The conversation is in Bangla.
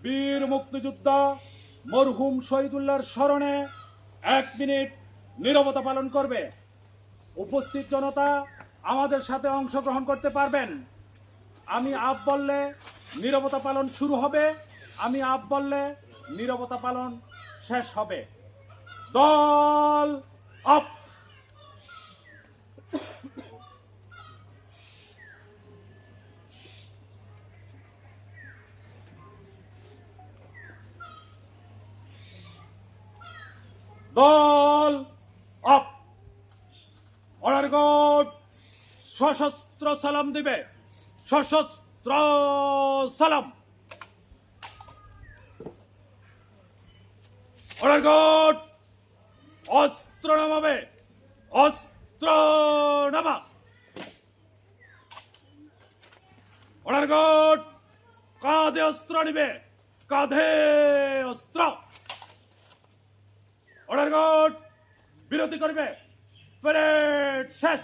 বীর মুক্তিযোদ্ধা মরহুম শহীদুল্লাহর স্মরণে 1 মিনিট নীরবতা পালন করবে। উপস্থিত জনতা আমাদের সাথে অংশগ্রহণ করতে পারবেন। আমি আপ বললে নীরবতা পালন শুরু হবে, আমি আপ বললে নীরবতা পালন শেষ হবে। দল আপ। দল আপ। অর্ডার কোড সশস্ত্র সালাম দিবে। সশস্ত্র সালাম। অর্ডার কোড অস্ত্র নামাবে। অস্ত্র নামা। অর্ডার কোড কাঁধে অস্ত্র নিবে। কাঁধে অস্ত্র। অর্ডার কোড বিরতি করবে। প্যারেড শেষ।